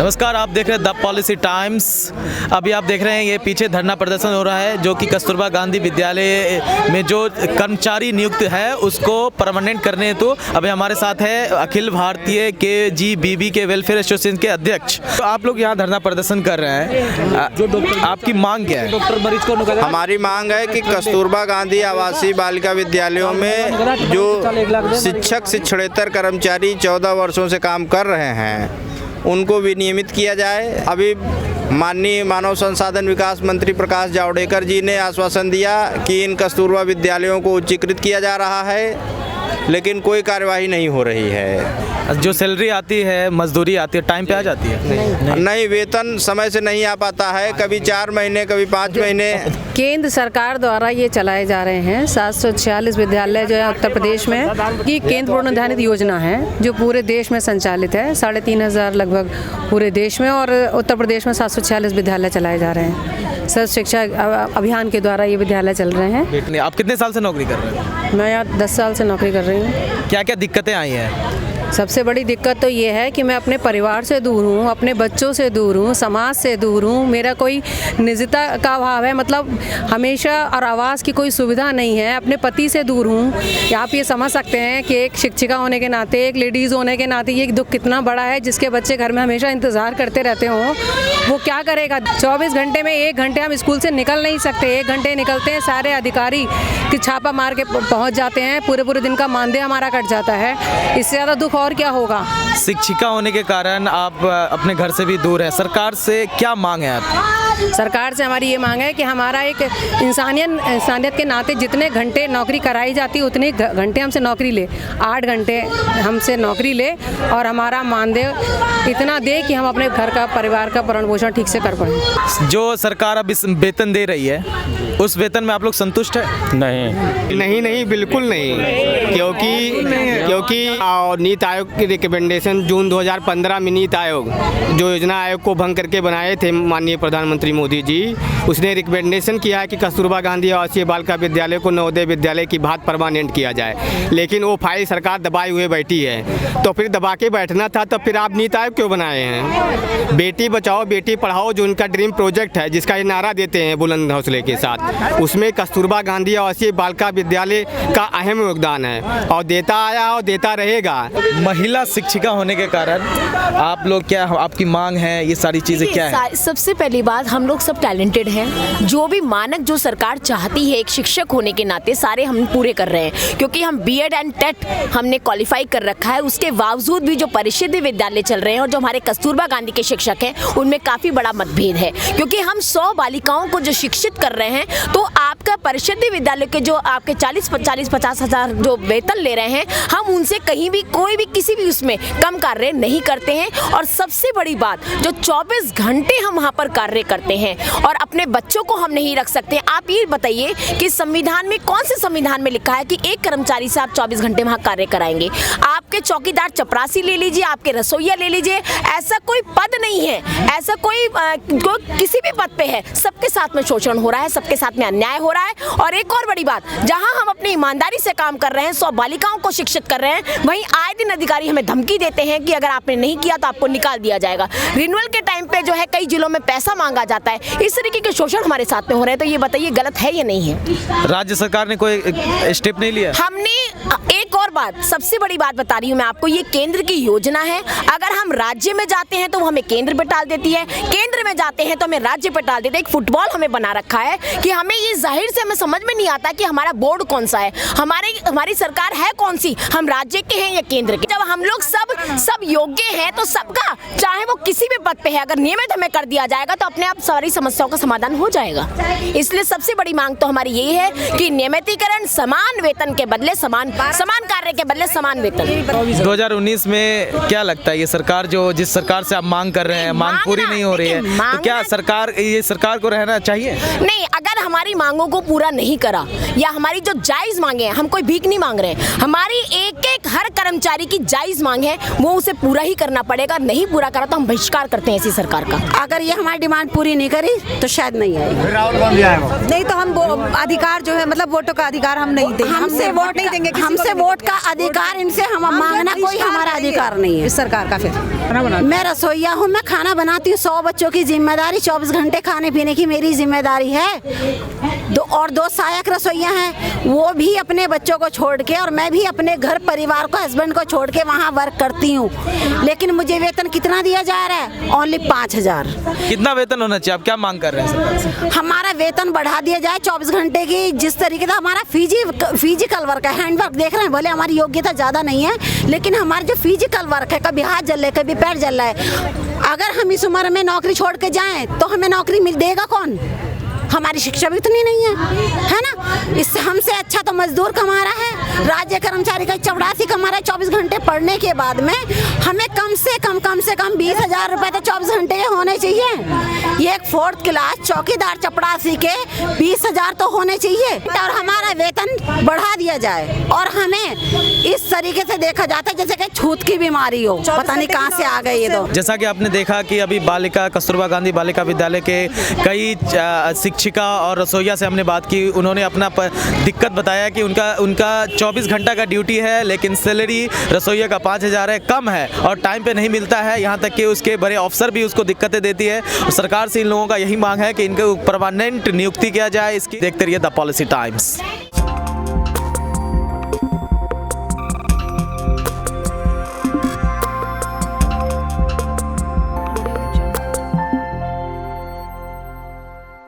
नमस्कार, आप देख रहे हैं द पॉलिसी टाइम्स। अभी आप देख रहे हैं ये पीछे धरना प्रदर्शन हो रहा है जो कि कस्तूरबा गांधी विद्यालय में जो कर्मचारी नियुक्त है उसको परमानेंट करने हेतु अभी हमारे साथ है अखिल भारतीय KGBB के वेलफेयर एसोसिएशन के अध्यक्ष। तो आप लोग यहाँ धरना प्रदर्शन कर रहे हैं, आपकी मांग क्या है? डॉक्टर मरीज को हमारी मांग है कि कस्तूरबा गांधी आवासीय बालिका विद्यालयों में जो शिक्षक शिक्षणेतर कर्मचारी 14 वर्षों से काम कर रहे हैं उनको विनियमित किया जाए। अभी माननीय मानव संसाधन विकास मंत्री प्रकाश जावड़ेकर जी ने आश्वासन दिया कि इन कस्तूरबा विद्यालयों को उच्चीकृत किया जा रहा है, लेकिन कोई कार्यवाही नहीं हो रही है। जो सैलरी आती है, मजदूरी आती है, टाइम पे आ जाती है? नहीं, वेतन समय से नहीं आ पाता है, कभी 4 महीने कभी 5 महीने। केंद्र सरकार द्वारा ये चलाए जा रहे हैं 746 विद्यालय जो है उत्तर प्रदेश में, कि केंद्र प्रणोदित योजना है जो पूरे देश में संचालित है। 3500 लगभग पूरे देश में, और उत्तर प्रदेश में 746 विद्यालय चलाए जा रहे हैं। सर्व शिक्षा अभियान के द्वारा ये विद्यालय चल रहे हैं। आप कितने साल से नौकरी कर रहे हैं? मैं यहाँ 10 साल से नौकरी कर रही हूँ। क्या क्या दिक्कतें आई हैं? सबसे बड़ी दिक्कत तो ये है कि मैं अपने परिवार से दूर हूँ, अपने बच्चों से दूर हूँ, समाज से दूर हूँ। मेरा कोई निजता का अभाव है, मतलब हमेशा, और आवास की कोई सुविधा नहीं है। अपने पति से दूर हूँ। आप ये समझ सकते हैं कि एक शिक्षिका होने के नाते, एक लेडीज़ होने के नाते ये दुख कितना बड़ा है। जिसके बच्चे घर में हमेशा इंतज़ार करते रहते हों, वो क्या करेगा? 24 घंटे में 1 घंटे हम स्कूल से निकल नहीं सकते। 1 घंटे निकलते हैं, सारे अधिकारी कि छापा मार के पहुँच जाते हैं। पूरे दिन का मानदेय हमारा कट जाता है। इससे ज़्यादा दुख और क्या होगा? शिक्षिका होने के कारण आप अपने घर से भी दूर हैं। सरकार से क्या मांग है आपकी? सरकार से हमारी ये मांग है कि हमारा एक इंसानियत के नाते जितने घंटे नौकरी कराई जाती है उतने घंटे हमसे नौकरी ले। 8 घंटे हमसे नौकरी ले और हमारा मानदेय इतना दे कि हम अपने घर का, परिवार का भरण पोषण ठीक से कर पाएँ। जो सरकार अब इस वेतन दे रही है उस वेतन में आप लोग संतुष्ट हैं? नहीं, बिल्कुल नहीं, क्योंकि नीति आयोग की रिकमेंडेशन जून 2015 में नीति आयोग जो योजना आयोग को भंग करके बनाए थे माननीय प्रधानमंत्री मोदी जी, उसने रिकमेंडेशन किया है कि कस्तूरबा गांधी आवासीय बालिका विद्यालय को नवोदय विद्यालय की बात परमानेंट किया जाए। लेकिन वो फाइल सरकार दबाए हुए बैठी है। तो फिर दबा के बैठना था, तो फिर आप नीति आयोग क्यों बनाए हैं? बेटी बचाओ बेटी पढ़ाओ जो उनका ड्रीम प्रोजेक्ट है, जिसका ये नारा देते हैं बुलंद हौसले के साथ, उसमें कस्तूरबा गांधी आवासीय बालिका विद्यालय का अहम योगदान है और देता आया और देता रहेगा। महिला शिक्षिका होने के कारण आप लोग, क्या आपकी मांग है, ये सारी चीजें क्या है? सबसे पहली बात, हम लोग सब टैलेंटेड हैं। जो भी मानक जो सरकार चाहती है एक शिक्षक होने के नाते, सारे हम पूरे कर रहे हैं, क्योंकि हम B.Ed एंड टेट हमने क्वालिफाई कर रखा है। उसके बावजूद भी जो परिषदीय विद्यालय चल रहे हैं और जो हमारे कस्तूरबा गांधी के शिक्षक हैं उनमें काफ़ी बड़ा मतभेद है, क्योंकि हम 100 बालिकाओं को जो शिक्षित कर रहे हैं, तो आपका परिषदीय विद्यालय के जो आपके 40-50 हज़ार जो वेतन ले रहे हैं, हम उनसे कहीं भी कोई भी किसी भी उसमें कम कार्य नहीं करते हैं। और सबसे बड़ी बात, जो 24 घंटे हम वहाँ पर कार्य करते हैं और अपने बच्चों को हम नहीं रख सकते। आप ये बताइए कि संविधान में, कौन से संविधान में लिखा है कि एक कर्मचारी से आप 24 घंटे वहाँ कार्य कराएंगे? आपके चौकीदार चपरासी ले लीजिए, आपके रसोइया ले लीजिए, ऐसा कोई पद नहीं है, ऐसा कोई किसी भी पद पे है, सबके साथ में शोषण हो रहा है, सबके साथ में अन्याय हो रहा है। और एक और बड़ी बात, जहां हम अपनी ईमानदारी से काम कर रहे हैं, 100 बालिकाओं को शिक्षित कर रहे हैं, वहीं आए दिन अधिकारी हमें धमकी देते हैं कि अगर आपने नहीं किया तो आपको निकाल दिया जाएगा। रिन्यूअल के टाइम पे जो है कई जिलों में पैसा मांगा जाता है। इस तरीके के शोषण हमारे साथ में हो रहे हैं, तो ये बताइए गलत है या नहीं है? राज्य सरकार ने कोई स्टेप नहीं लिया? हमने एक और बात, सबसे बड़ी बात बता रही हूँ मैं आपको, ये केंद्र की योजना है। अगर हम राज्य में जाते हैं तो वो हमें केंद्र पे टाल देती है, केंद्र में जाते हैं तो हमें राज्य पे टाल देते हैं। एक फुटबॉल हमें बना रखा है कि हमें ये जाहिर से हमें समझ में नहीं आता कि हमारा बोर्ड कौन सा है, हमारी सरकार है कौन सी, हम राज्य के हैं या केंद्र के। जब हम लोग सब योग्य हैं तो सबका, चाहे वो किसी भी पद पे है, अगर नियमित हमें कर दिया जाएगा तो अपने आप सारी समस्याओं का समाधान हो जाएगा। इसलिए सबसे बड़ी मांग तो हमारी यही है कि नियमितीकरण, समान वेतन के बदले समान कार्य के बदले समान वेतन। 2019 में क्या लगता है, ये सरकार जिस सरकार से आप मांग कर रहे हैं, मांग पूरी नहीं हो रही है, तो क्या सरकार को रहना चाहिए? नहीं, अगर हमारी मांगों को पूरा नहीं करा या हमारी जो जायज मांगे हैं, हम कोई भीख नहीं मांग रहे हैं, हमारी एक हर कर्मचारी की जायज मांग है, वो उसे पूरा ही करना पड़ेगा। नहीं पूरा करा तो हम बहिष्कार करते हैं ऐसी सरकार का। अगर ये हमारी डिमांड पूरी पूरी नहीं करी तो शायद नहीं आएगी। राहुल गांधी आएगा। नहीं तो हम अधिकार जो है मतलब वोटों का अधिकार हम नहीं देंगे, हमसे वोट नहीं देंगे, हमसे वोट का अधिकार इनसे हम मांगना कोई हमारा अधिकार नहीं है इस सरकार का। फिर मैं रसोईया हूँ, मैं खाना बनाती हूँ, 100 बच्चों की जिम्मेदारी, 24 घंटे खाने पीने की मेरी जिम्मेदारी है। दो सहायक रसोईया हैं, वो भी अपने बच्चों को छोड़ के और मैं भी अपने घर परिवार को, हस्बैंड को छोड़ के वहाँ वर्क करती हूँ। लेकिन मुझे वेतन कितना दिया जा रहा है? ओनली 5000। कितना वेतन होना चाहिए? आप क्या मांग कर रहे हैं सरकार से? हमारा वेतन बढ़ा दिया जाए 24 घंटे की, जिस तरीके से हमारा फिजिकल वर्क है, हैंड वर्क देख रहे हैं, भले हमारी योग्यता ज़्यादा नहीं है लेकिन हमारा जो फिजिकल वर्क है, कभी हाथ जल रहा है, कभी पैर जल रहा है, अगर हम इस उम्र में नौकरी छोड़ के जाएं तो हमें नौकरी मिल देगा कौन? हमारी शिक्षा भी उतनी नहीं है ना। इससे हमसे अच्छा तो मजदूर कमा रहा है, राज्य कर्मचारी का 84 कमा रहा है 24 घंटे पढ़ने के बाद में। हमें कम से कम 20,000 रुपए तो 24 घंटे के होने चाहिए। ये एक 4th क्लास चौकीदार चपरासी के 20,000 तो होने चाहिए और हमारा वेतन बढ़ा दिया जाए। और हमें इस तरीके से देखा जाता है जैसे कि छूत की बीमारी हो, पता नहीं कहाँ से आ गई ये तो। जैसा कि आपने देखा कि अभी कस्तूरबा गांधी बालिका विद्यालय के कई शिक्षिका और रसोईया से हमने बात की। उन्होंने अपना दिक्कत बताया कि उनका 24 घंटा का ड्यूटी है लेकिन सैलरी रसोईया का 5000 है, कम है और टाइम पे नहीं मिलता है। यहाँ तक कि उसके बड़े अफसर भी उसको दिक्कतें देती है। सरकार से इन लोगों का यही मांग है कि इनको परमानेंट नियुक्ति किया जाए। इसकी देखते रहिए द पॉलिसी टाइम्स।